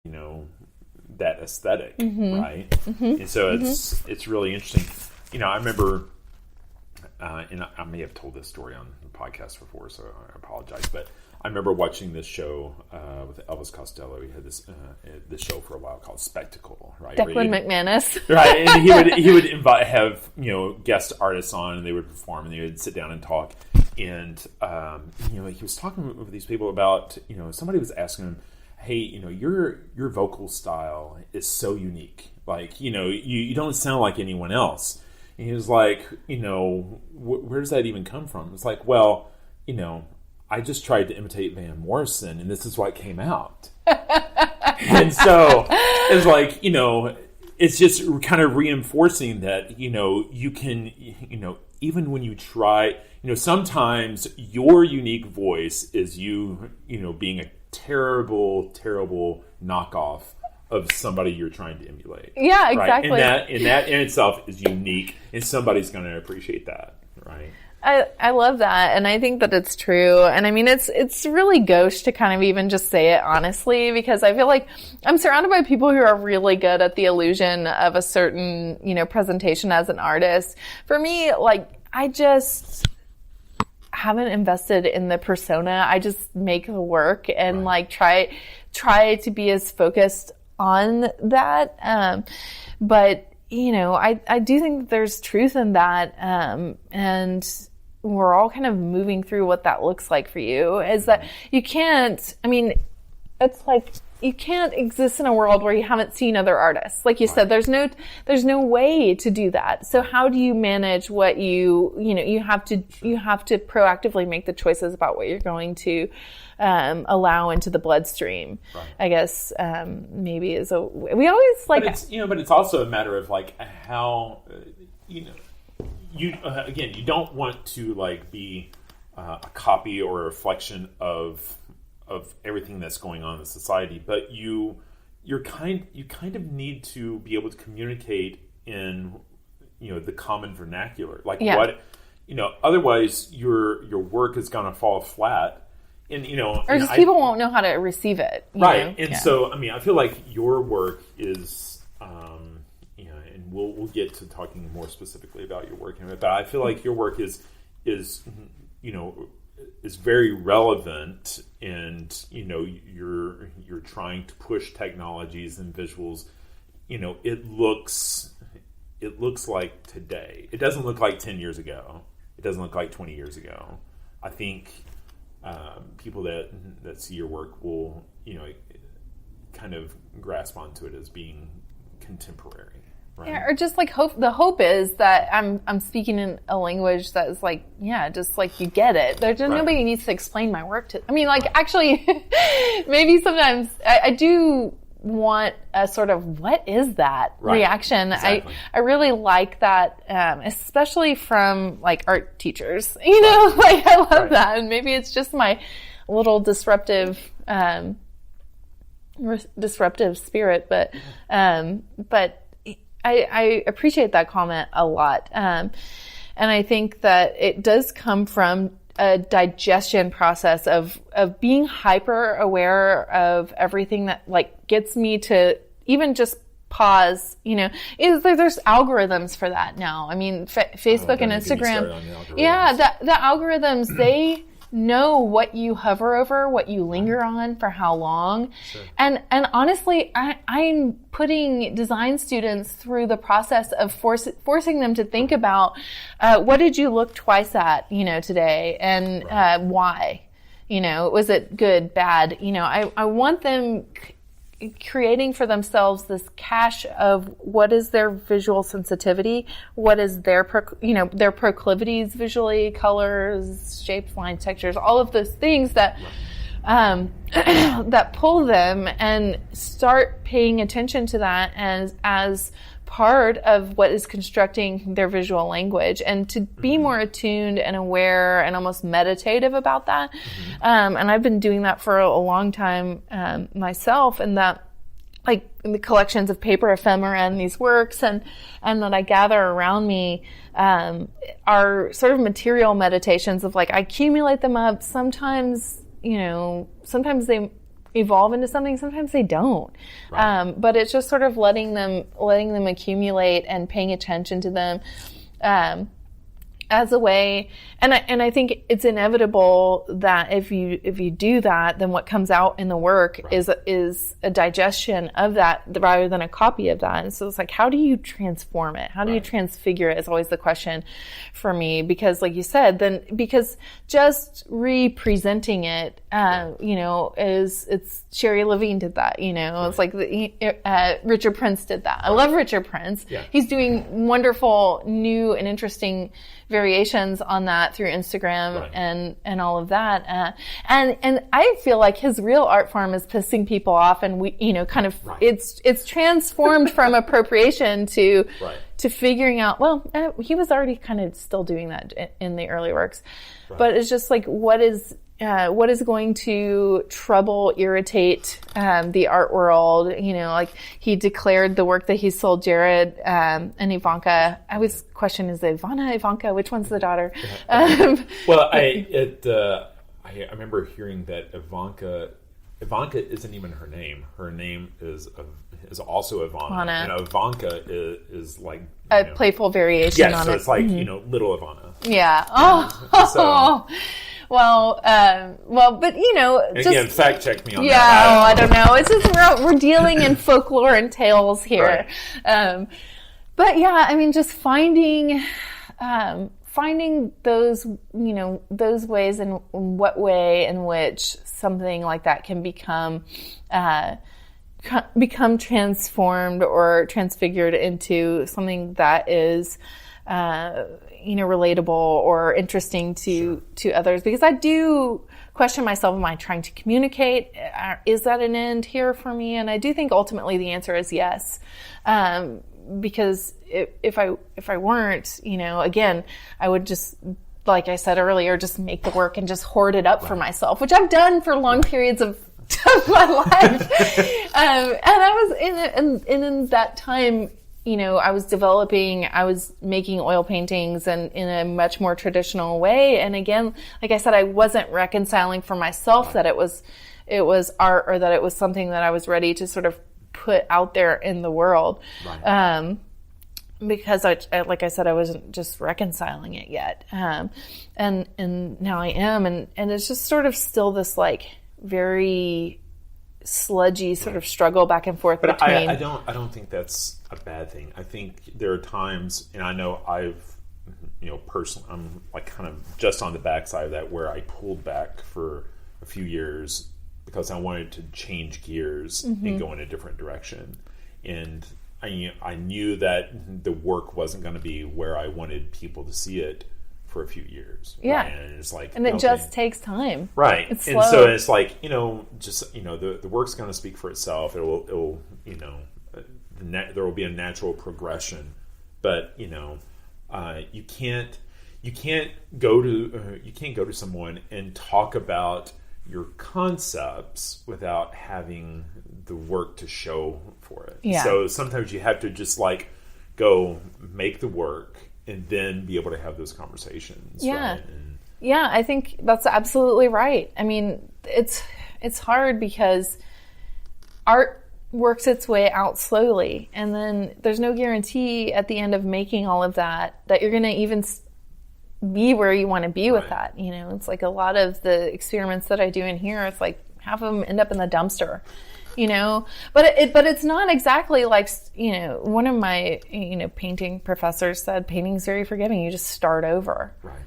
that aesthetic, right? And so it's really interesting. I remember, and I may have told this story on the podcast before, so I apologize, but I remember watching this show with Elvis Costello. He had this show for a while called Spectacle, right? Declan McManus, right? And he would have guest artists on, and they would perform, and they would sit down and talk. And he was talking with these people about somebody was asking him, hey, your vocal style is so unique. Like, you don't sound like anyone else. And he was like, where does that even come from? It's like, well, I just tried to imitate Van Morrison, and this is what came out. And so it's like, it's just kind of reinforcing that, you can, even when you try, sometimes your unique voice is you, being a terrible knockoff of somebody you're trying to emulate. Yeah, exactly. Right? And that in itself is unique, and somebody's going to appreciate that, right? I love that, and I think that it's true. And I mean, it's really gauche to kind of even just say it honestly, because I feel like I'm surrounded by people who are really good at the illusion of a certain, presentation as an artist. For me, like, I just haven't invested in the persona. I just make the work and like try to be as focused on that. But I do think that there's truth in that. And we're all kind of moving through what that looks like for you, is that you can't, it's like, you can't exist in a world where you haven't seen other artists. Like you said, there's no way to do that. So how do you manage what you have to proactively make the choices about what you're going to allow into the bloodstream. Right. I guess maybe is we always like. But it's also a matter of like how you again, you don't want to like be a copy or a reflection of everything that's going on in society, but you kind of need to be able to communicate in the common vernacular, like what otherwise your work is going to fall flat, and or just people won't know how to receive it, right? And so I feel like your work is and we'll get to talking more specifically about your work in a minute, but I feel like your work is very relevant, and you're trying to push technologies and visuals. It looks like today. It doesn't look like 10 years ago. It doesn't look like 20 years ago. I think people that see your work will kind of grasp onto it as being contemporary. Right. Yeah, or just like hope. The hope is that I'm speaking in a language that is like, just like you get it. There's nobody needs to explain my work to. Actually, maybe sometimes I do want a sort of what is that reaction. Exactly. I really like that, especially from like art teachers. Like I love that, and maybe it's just my little disruptive spirit, but. I appreciate that comment a lot. And I think that it does come from a digestion process of being hyper aware of everything that like gets me to even just pause. There's algorithms for that now. Facebook and Instagram. The algorithms, they know what you hover over, what you linger on for how long. Sure. And honestly, I'm putting design students through the process of forcing them to think about what did you look twice at, today, and why? Was it good, bad? I want them creating for themselves this cache of what is their visual sensitivity, what is their their proclivities visually, colors, shapes, lines, textures, all of those things that that pull them, and start paying attention to that as part of what is constructing their visual language, and to be more attuned and aware and almost meditative about that. And I've been doing that for a long time myself, and that like in the collections of paper ephemera and these works and that I gather around me are sort of material meditations of like I accumulate them up. Sometimes they evolve into something. Sometimes they don't. Right. But it's just sort of letting them accumulate and paying attention to them as a way. And I think it's inevitable that if you do that, then what comes out in the work is a digestion of that rather than a copy of that. And so it's like, how do you transform it? How do you transfigure it is always the question for me, because like you said, because just representing it, it's Sherry Levine did that, it's like Richard Prince did that. I love Richard Prince. Yeah. He's doing wonderful, new and interesting variations on that through Instagram and all of that. And I feel like his real art form is pissing people off, and we, it's transformed from appropriation to figuring out, he was already kind of still doing that in the early works, but it's just like, what is going to trouble, irritate the art world? Like he declared the work that he sold Jared and Ivanka. I always question, is it Ivanka? Which one's the daughter? Well, I remember hearing that Ivanka isn't even her name. Her name is also Ivana. And Ivanka is like a playful variation on it. So it's like little Ivana. Yeah. Oh. Well, but just, again, fact check me on that. Yeah, I don't know. It's just we're dealing in folklore and tales here. But yeah, I mean, just finding those, those ways and what way in which something like that can become transformed or transfigured into something that is, relatable or interesting to others, because I do question myself, am I trying to communicate? Is that an end here for me? And I do think ultimately the answer is yes. Because if I weren't, again, I would just, like I said earlier, just make the work and just hoard it up for myself, which I've done for long periods of my life. And I was in that time, I was making oil paintings and in a much more traditional way. And again, like I said, I wasn't reconciling for myself that it was art, or that it was something that I was ready to sort of put out there in the world. Because I like I said, I wasn't just reconciling it yet. And now I am. And it's just sort of still this like very sludgy sort of struggle back and forth but between. I don't think that's a bad thing. I think there are times, and I know I've, personally, I'm like kind of just on the backside of that, where I pulled back for a few years because I wanted to change gears and go in a different direction. And I knew that the work wasn't going to be where I wanted people to see it for a few years. Yeah. Right? And it's like, and it just takes time. Right. It's and slow. so it's like, the work's going to speak for itself. It will, there will be a natural progression, but you can't go to someone and talk about your concepts without having the work to show for it. Yeah. So sometimes you have to just like go make the work and then be able to have those conversations. Yeah. Right? Yeah, I think that's absolutely right. I mean, it's hard because art works its way out slowly, and then there's no guarantee at the end of making all of that you're going to even be where you want to be with that. It's like a lot of the experiments that I do in here, it's like half of them end up in the dumpster. But it's not exactly like, one of my, painting professors said, painting's very forgiving. You just start over. Right.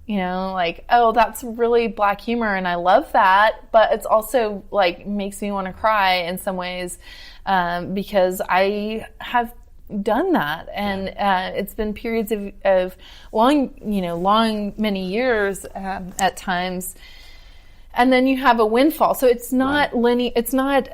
Like, oh, that's really Black humor, and I love that, but it's also like makes me want to cry in some ways, because I have done that, and it's been periods of long, many years at times. And then you have a windfall. So it's not linear. It's not,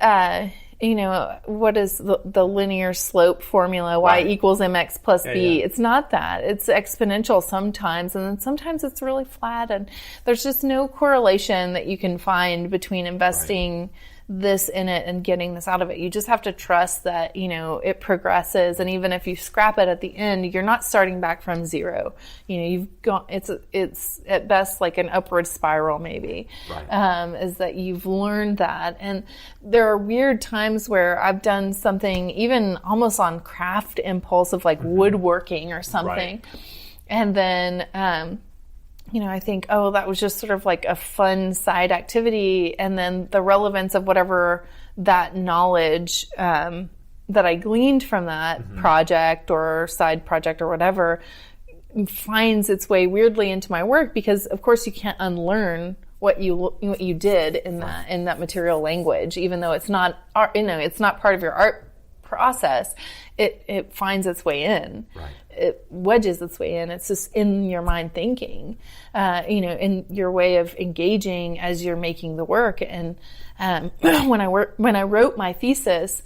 what is the linear slope formula? Y equals mx plus b. Yeah. It's not that. It's exponential sometimes. And then sometimes it's really flat. And there's just no correlation that you can find between investing this in it and getting this out of it. You just have to trust that, you know, it progresses. And even if you scrap it at the end, you're not starting back from zero. You know, you've gone, it's at best like an upward spiral maybe, is that you've learned that. And there are weird times where I've done something even almost on craft impulse of like woodworking or something. And then, you know, I think, oh, that was just sort of like a fun side activity. And then the relevance of whatever that knowledge that I gleaned from that project or side project or whatever finds its way weirdly into my work, because of course you can't unlearn what you did in that material language, even though it's not art, you know, it's not part of your art process. It finds its way in. It wedges its way in. It's just in your mind thinking, you know, in your way of engaging as you're making the work. And when I wrote my thesis,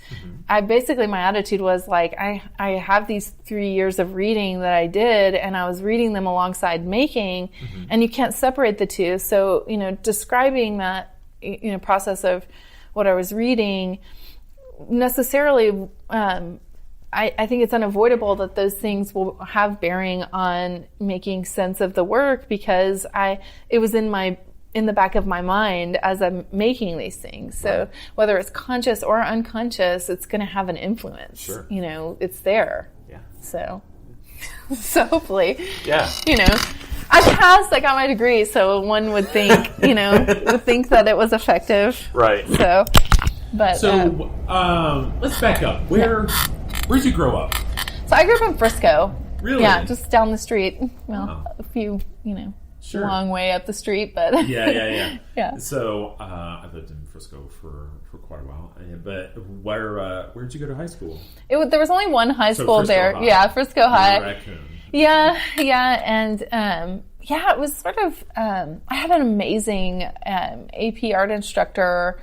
I basically, my attitude was like, I have these 3 years of reading that I did, and I was reading them alongside making, and you can't separate the two. So, you know, describing that, you know, process of what I was reading necessarily, I think it's unavoidable that those things will have bearing on making sense of the work, because it was in the back of my mind as I'm making these things. So whether it's conscious or unconscious, it's going to have an influence. You know, it's there. So hopefully, you know, I passed. I got my degree, so one would think, you know, that it was effective. So, but let's back up. Where'd you grow up? So I grew up in Frisco. Really? Yeah, just down the street. Well, a few, you know, long way up the street, but yeah. So I lived in Frisco for quite a while. But where'd you go to high school? There was only one high school there. High. Yeah, Frisco High. Raccoon. Yeah, and it was sort of. I had an amazing AP art instructor.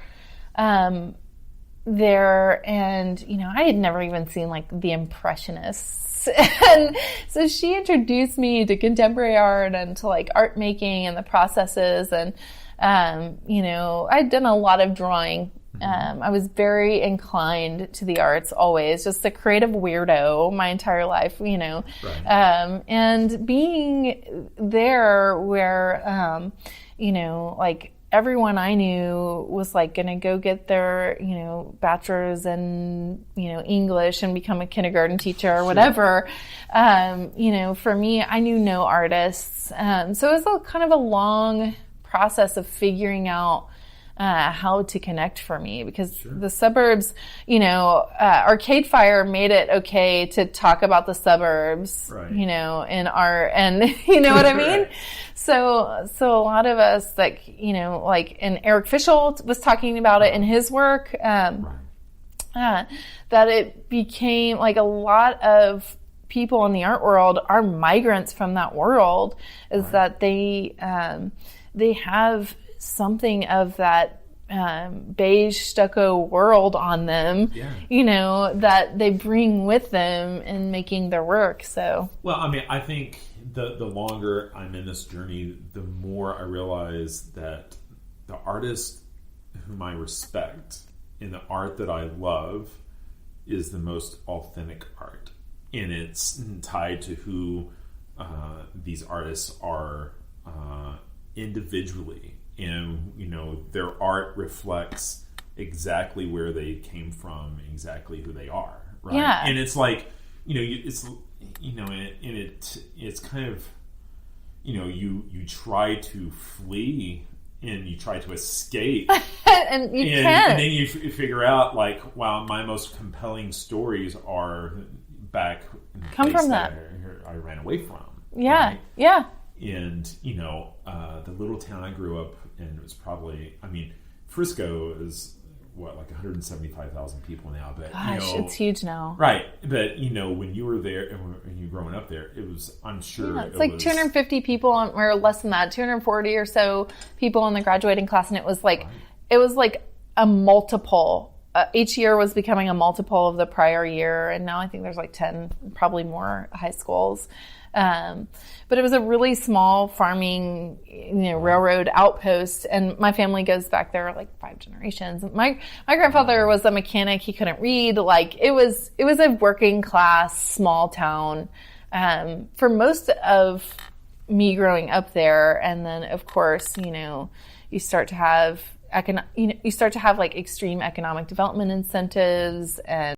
There, and you know, I had never even seen like the Impressionists, and so she introduced me to contemporary art and to like art making and the processes. And you know, I'd done a lot of drawing. I was very inclined to the arts, always just a creative weirdo my entire life, you know. And being there where you know, like everyone I knew was like going to go get their, you know, bachelor's in, you know, English and become a kindergarten teacher or whatever. You know, for me, I knew no artists. So it was kind of a long process of figuring out how to connect for me, because the suburbs, you know, Arcade Fire made it okay to talk about the suburbs, you know, in art, and you know what I mean? So a lot of us, like, you know, like, and Eric Fischel was talking about it in his work, that it became like a lot of people in the art world are migrants from that world, is that they have something of that beige stucco world on them, you know, that they bring with them in making their work. So, well, I mean, I think the longer I'm in this journey, the more I realize that the artist whom I respect and the art that I love is the most authentic art, and it's tied to who these artists are individually. And, you know, their art reflects exactly where they came from, exactly who they are, right? Yeah. And it's like, you know, it's, you know, it's kind of, you know, you try to flee and you try to escape. and you can't. And then you figure out, like, wow, my most compelling stories are back in the come place from that I ran away from. Yeah, right? yeah. And, you know, the little town I grew up in, it was probably, I mean, Frisco is, what, like 175,000 people now. But, gosh, you know, it's huge now. Right. But, you know, when you were there, and when you were growing up there, it was, I'm sure it's like 250 people, or less than that, 240 or so people in the graduating class. And it was like, it was like a multiple each year was becoming a multiple of the prior year. And now I think there's like 10, probably more high schools. But it was a really small farming, railroad outpost. And my family goes back there like 5 generations. My grandfather was a mechanic. He couldn't read. Like it was a working class, small town, for most of me growing up there. And then of course, you start to have like extreme economic development incentives and